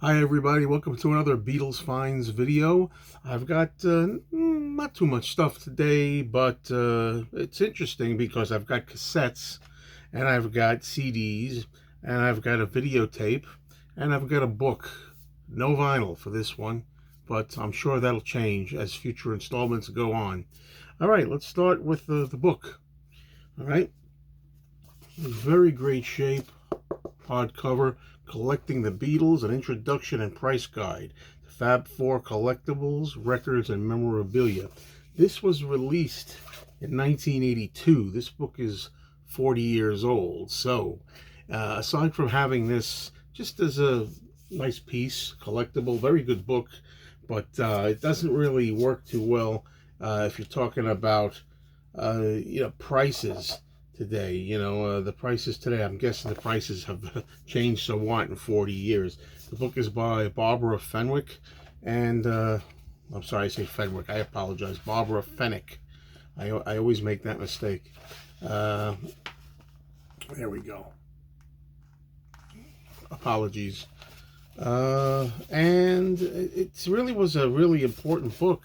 Hi everybody, welcome to another Beatles Finds video. I've got not too much stuff today, but it's interesting because I've got cassettes, and I've got CDs, and I've got a videotape, and I've got a book. No vinyl for this one, but I'm sure that'll change as future installments go on. All right, let's start with the book. All right, very great shape. Hardcover, Collecting the Beatles, an introduction and price guide. The Fab Four collectibles, records, and memorabilia. This was released in 1982. This book is 40 years old. So, aside from having this just as a nice piece, collectible, very good book, but it doesn't really work too well if you're talking about prices today. The prices today, I'm guessing the prices have changed somewhat in 40 years. The book is by Barbara Fenwick, and I'm sorry, I say Fenwick. I apologize. Barbara Fenwick. I always make that mistake. There we go. Apologies. And it really was a really important book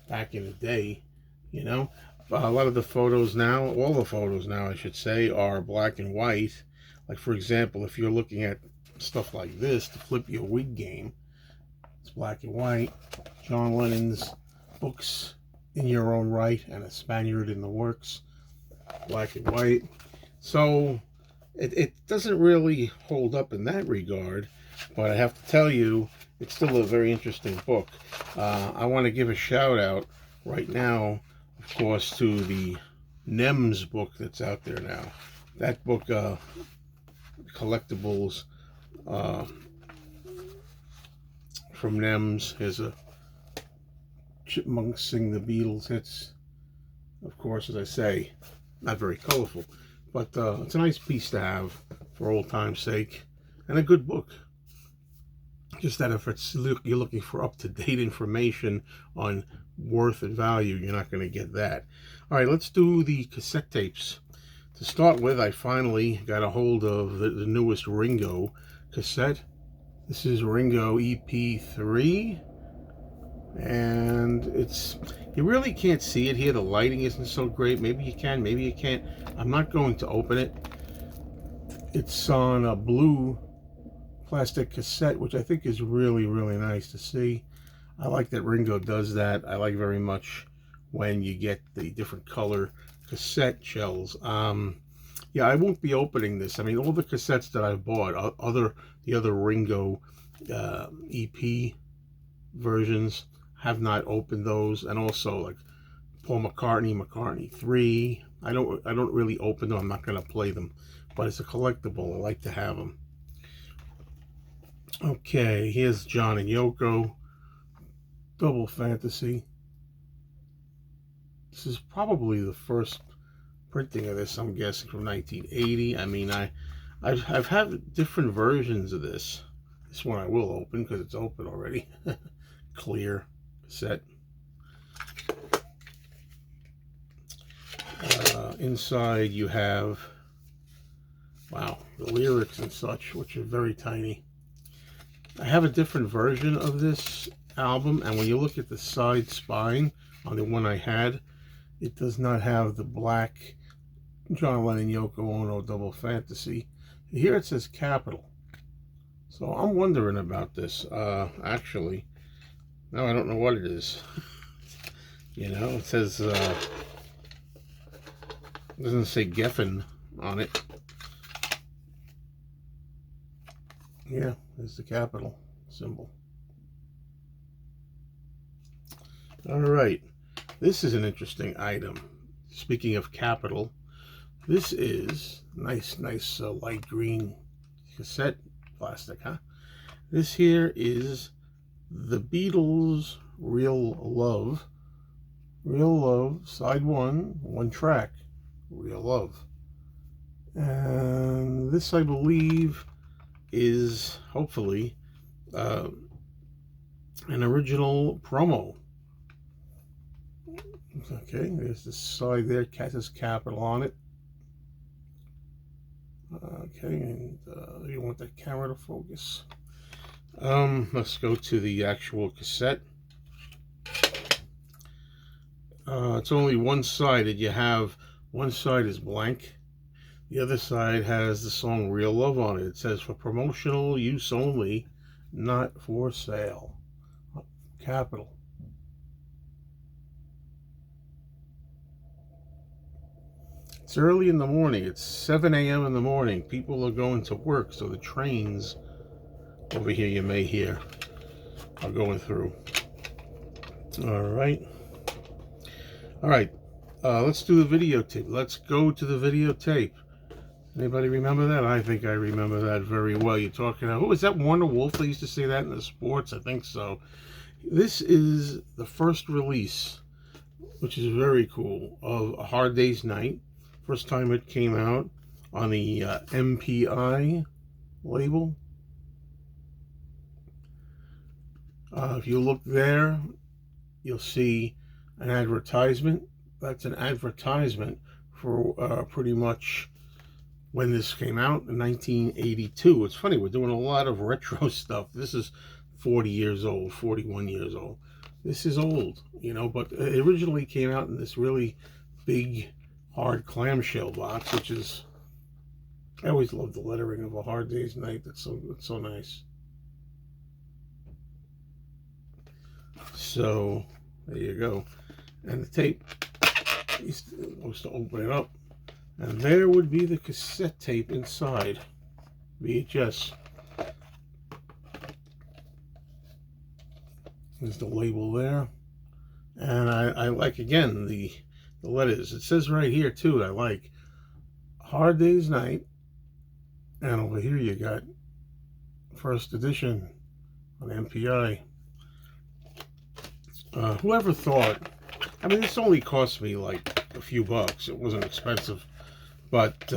back in the day, you know. A lot of the photos now, all the photos now, I should say, are black and white. Like, for example, if you're looking at stuff like this, the Flip Your Wig game, it's black and white. John Lennon's Books in Your Own Right and A Spaniard in the Works, black and white. So it doesn't really hold up in that regard, but I have to tell you, it's still a very interesting book. I want to give a shout out right now, of course, to the NEMS book that's out there now. That book, collectibles from NEMS. Here's a Chipmunks Sing the Beatles hits. Of course, as I say, not very colorful, but it's a nice piece to have for old time's sake, and a good book. Just that if you're looking for up-to-date information on worth and value, you're not going to get that. All right, let's do the cassette tapes. To start with, I finally got a hold of the newest Ringo cassette. This is Ringo EP3, and you really can't see it here. The lighting isn't so great. Maybe you can, maybe you can't. I'm not going to open it. It's on a blue plastic cassette, which I think is really, really nice to see. I like that Ringo does that. I like very much when you get the different color cassette shells. Yeah, I won't be opening this. I mean, all the cassettes that I've bought, the other Ringo EP versions, have not opened those, and also like Paul McCartney 3. I don't really open them. I'm not going to play them, but it's a collectible. I like to have them. Okay, here's John and Yoko, Double Fantasy. This is probably the first printing of this, I'm guessing, from 1980. I mean, I've had different versions of this. This one I will open because it's open already. Clear cassette. Inside you have, wow, the lyrics and such, which are very tiny. I have a different version of this album, and when you look at the side spine on the one I had, it does not have the black John Lennon Yoko Ono Double Fantasy. Here it says Capital. So I'm wondering about this. Actually, now I don't know what it is. It says, it doesn't say Geffen on it. Yeah, there's the capital symbol. All right, this is an interesting item. Speaking of capital, this is nice light green cassette plastic, huh? This here is the Beatles Real Love, side one track, Real Love. And this, I believe, is hopefully an original promo. Okay, there's the side there, says Capital on it. Okay, and you want that camera to focus. Let's go to the actual cassette. It's only one-sided. You have one side is blank. The other side has the song Real Love on it. It says for promotional use only, not for sale. Capital. It's early in the morning. It's 7 a.m. in the morning. People are going to work, so the trains over here you may hear are going through. All right. All right. Let's do the videotape. Let's go to the videotape. Anybody remember that? I think I remember that very well. You're talking about, who is that, Warner Wolf? They used to say that in the sports. I think so. This is the first release, which is very cool, of A Hard Day's Night. First time it came out on the MPI label. If you look there, you'll see an advertisement. That's an advertisement for pretty much when this came out in 1982. It's funny, we're doing a lot of retro stuff. This is 40 years old, 41 years old. This is old, you know, but it originally came out in this really big, hard clamshell box, which is, I always love the lettering of A Hard Day's Night. That's so nice. So, there you go. And the tape, you're supposed to open it up. And there would be the cassette tape inside. VHS. There's the label there. And I like, again, the letters. It says right here, too, I like Hard Day's Night. And over here you got first edition on MPI. Whoever thought, I mean, this only cost me like a few bucks. It wasn't expensive. But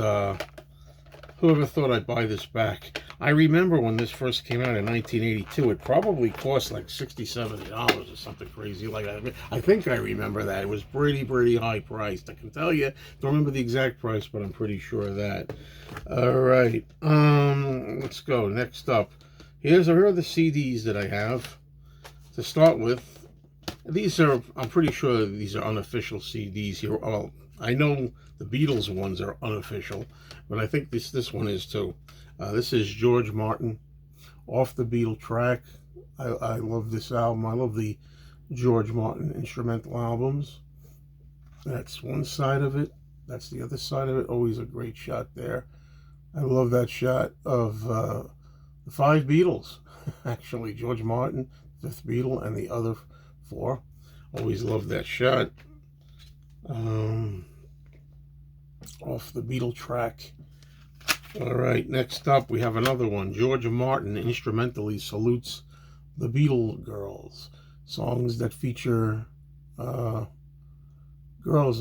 whoever thought I'd buy this back? I remember when this first came out in 1982, it probably cost like $60, $70 or something crazy like that. I think I remember that. It was pretty high priced. I can tell you, don't remember the exact price, but I'm pretty sure of that. All right, let's go. Next up, here are the CDs that I have. To start with, these are, I'm pretty sure these are unofficial CDs here. Well, I know the Beatles ones are unofficial, but I think this one is too. This is George Martin, Off the Beatle track. I love this album. I love the George Martin instrumental albums. That's one side of it. That's the other side of it. Always a great shot there. I love that shot of the 5 Beatles. Actually, George Martin, 5th Beatle, and the other 4. Always loved that shot. Off the Beatle track. All right, next up we have another one. George Martin instrumentally salutes the Beatle girls. Songs that feature girls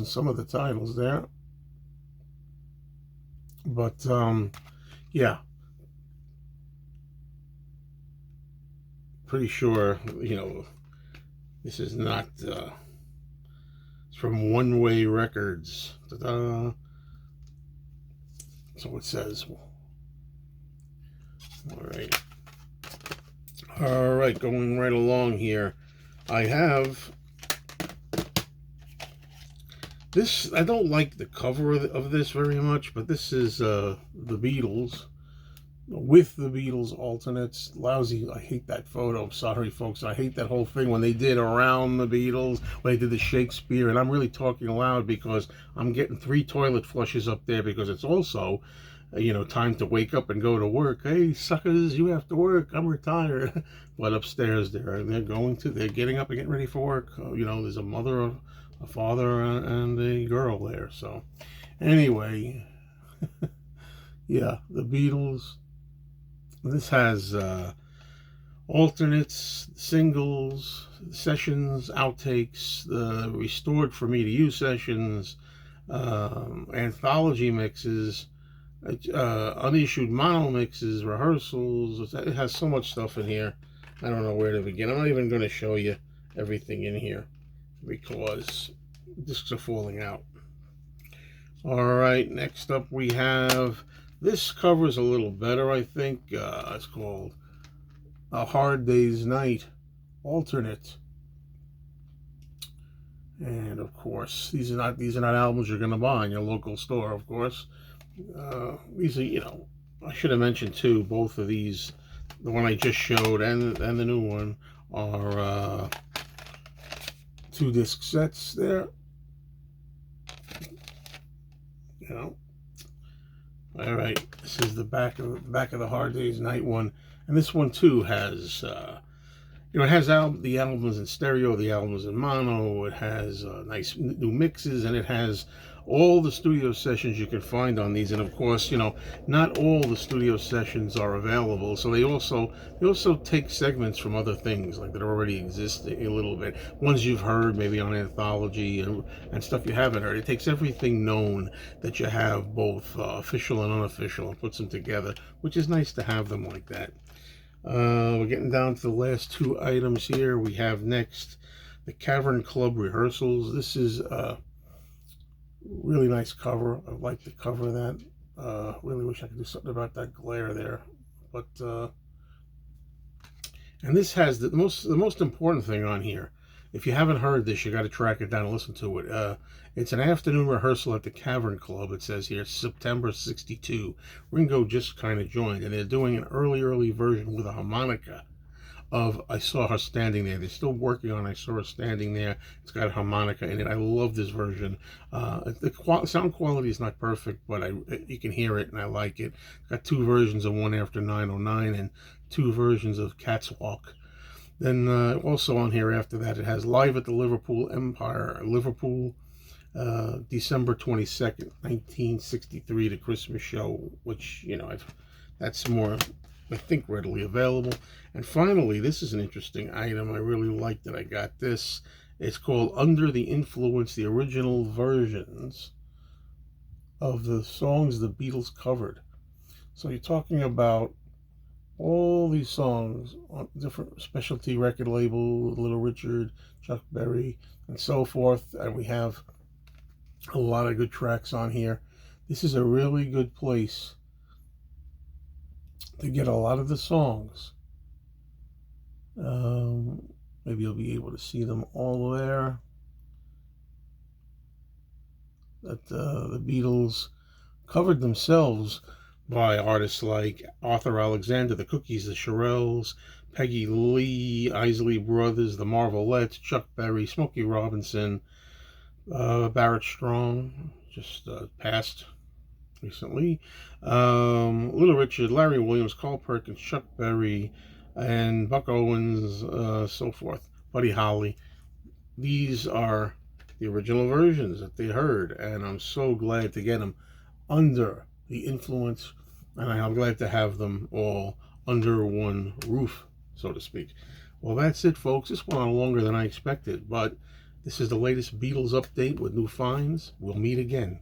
in some of the titles there. But yeah, pretty sure, you know, this is not it's from One Way Records. Ta-da. So it says. All right, going right along here. I have this. I don't like the cover of this very much, but this is the Beatles with the Beatles alternates. Lousy. I hate that photo. Sorry, folks. I hate that whole thing when they did Around the Beatles, when they did the Shakespeare. And I'm really talking loud because I'm getting 3 toilet flushes up there, because it's also, you know, time to wake up and go to work. Hey, suckers, you have to work. I'm retired. But upstairs they're getting up and getting ready for work. You know, there's a mother, a father, and a girl there. So anyway, yeah, the Beatles. This has alternates, singles, sessions, outtakes, the restored for me to use sessions, anthology mixes, unissued mono mixes, rehearsals. It has so much stuff in here. I don't know where to begin. I'm not even going to show you everything in here because discs are falling out. All right, next up we have, this cover is a little better, I think. It's called A Hard Day's Night alternate. And of course, these are not albums you're going to buy in your local store. Of course, these are, I should have mentioned too. Both of these, the one I just showed and the new one, are 2-disc sets. There, All right, this is the back of the Hard Day's Night one, and this one too has. It has the albums in stereo, the albums in mono. It has nice new mixes, and it has all the studio sessions you can find on these. And of course, not all the studio sessions are available. So they also take segments from other things like that already exist a little bit. Ones you've heard maybe on Anthology and stuff you haven't heard. It takes everything known that you have, both official and unofficial, and puts them together, which is nice to have them like that. We're getting down to the last 2 items here. We have next the Cavern Club Rehearsals. This is a really nice cover. I like the cover of that. Really wish I could do something about that glare there. But and this has the most important thing on here. If you haven't heard this, you got to track it down and listen to it. It's an afternoon rehearsal at the Cavern Club. It says here, September 62. Ringo just kind of joined, and they're doing an early version with a harmonica of I Saw Her Standing There. They're still working on I Saw Her Standing There. It's got a harmonica in it. I love this version. The sound quality is not perfect, but you can hear it, and I like it. It's got 2 versions of One After 909 and 2 versions of Cat's Walk. Then also on here after that, it has Live at the Liverpool Empire, Liverpool, December 22nd, 1963, the Christmas show, which, that's more, I think, readily available. And finally, this is an interesting item. I really like that I got this. It's called Under the Influence, the original versions of the songs the Beatles covered. So you're talking about all these songs on different specialty record label, Little Richard, Chuck Berry, and so forth. And we have a lot of good tracks on here. This is a really good place to get a lot of the songs. Maybe you'll be able to see them all there. That the Beatles covered themselves by artists like Arthur Alexander, the Cookies, the Shirelles, Peggy Lee, Isley Brothers, the Marvelettes, Chuck Berry, Smokey Robinson, Barrett Strong, just passed recently, Little Richard, Larry Williams, Carl Perkins, Chuck Berry, and Buck Owens, so forth, Buddy Holly. These are the original versions that they heard, and I'm so glad to get them under the influence, and I'm glad to have them all under one roof, so to speak. Well, that's it, folks. This went on longer than I expected, but this is the latest Beatles update with new finds. We'll meet again.